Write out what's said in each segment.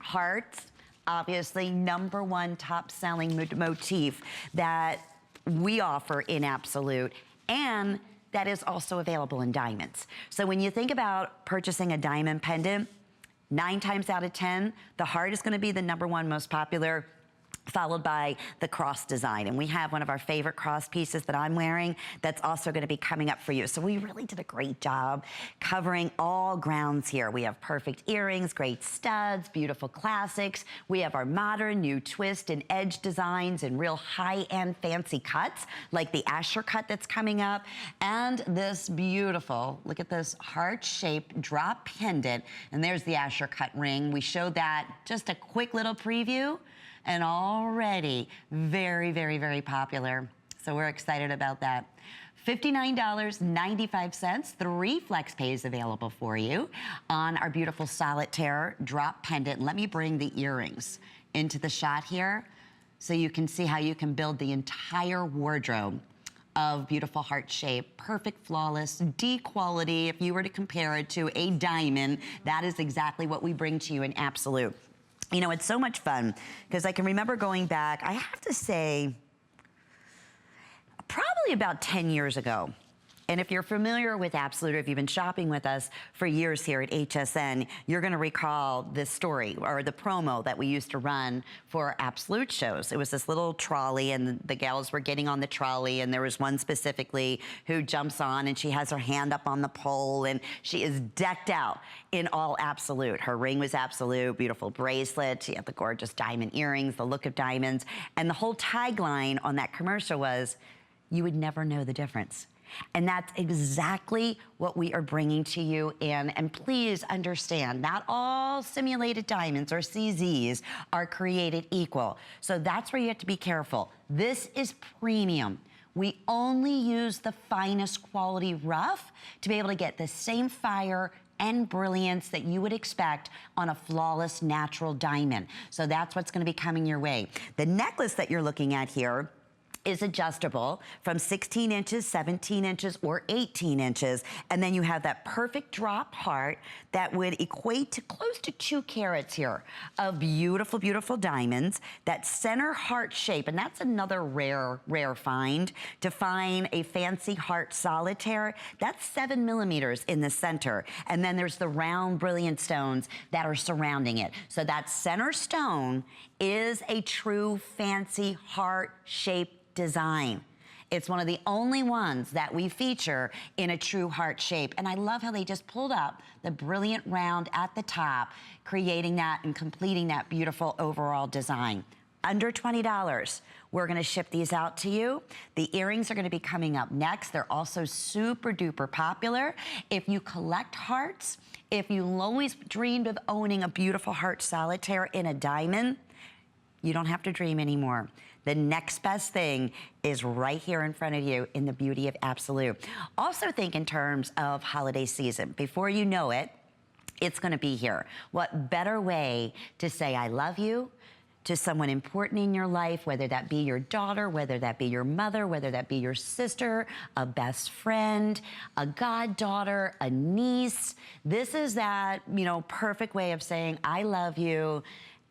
Hearts, obviously, #1 top-selling motif that we offer in Absolute, and that is also available in diamonds. So when you think about purchasing a diamond pendant, 9 times out of 10, the heart is gonna be the #1 most popular, followed by the cross design. And we have one of our favorite cross pieces that I'm wearing that's also gonna be coming up for you. So we really did a great job covering all grounds here. We have perfect earrings, great studs, beautiful classics. We have our modern new twist and edge designs and real high-end fancy cuts, like the Asher cut that's coming up. And this beautiful, look at this heart-shaped drop pendant. And there's the Asher cut ring. We showed that, just a quick little preview, and already very, very, very popular. So we're excited about that. $59.95, 3 flex pays available for you on our beautiful solitaire drop pendant. Let me bring the earrings into the shot here so you can see how you can build the entire wardrobe of beautiful heart shape, perfect, flawless, D quality. If you were to compare it to a diamond, that is exactly what we bring to you in Absolute. You know, it's so much fun because I can remember going back, I have to say, probably about 10 years ago. And if you're familiar with Absolute, or if you've been shopping with us for years here at HSN, you're gonna recall this story or the promo that we used to run for Absolute shows. It was this little trolley and the gals were getting on the trolley, and there was one specifically who jumps on and she has her hand up on the pole and she is decked out in all Absolute. Her ring was Absolute, beautiful bracelet, she had the gorgeous diamond earrings, the look of diamonds, and the whole tagline on that commercial was, "You would never know the difference." And that's exactly what we are bringing to you in. And please understand, not all simulated diamonds or CZs are created equal. So that's where you have to be careful. This is premium. We only use the finest quality rough to be able to get the same fire and brilliance that you would expect on a flawless natural diamond. So that's what's gonna be coming your way. The necklace that you're looking at here is adjustable from 16 inches, 17 inches, or 18 inches. And then you have that perfect drop heart that would equate to close to 2 carats here of beautiful, beautiful diamonds. That center heart shape, and that's another rare, rare find. To find a fancy heart solitaire, that's 7 millimeters in the center. And then there's the round, brilliant stones that are surrounding it. So that center stone is a true fancy heart shape design. It's one of the only ones that we feature in a true heart shape. And I love how they just pulled up the brilliant round at the top, creating that and completing that beautiful overall design. Under $20, we're gonna ship these out to you. The earrings are gonna be coming up next. They're also super duper popular. If you collect hearts, if you always dreamed of owning a beautiful heart solitaire in a diamond, you don't have to dream anymore. The next best thing is right here in front of you in the beauty of Absolute. Also think in terms of holiday season. Before you know it, it's gonna be here. What better way to say I love you to someone important in your life, whether that be your daughter, whether that be your mother, whether that be your sister, a best friend, a goddaughter, a niece. This is that, you know, perfect way of saying I love you.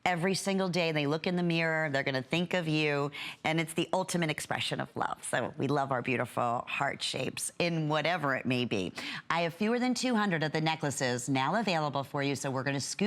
Every single day they look in the mirror, they're gonna think of you, and it's the ultimate expression of love. So we love our beautiful heart shapes in whatever it may be. I have fewer than 200 of the necklaces now available for you, so we're gonna scoop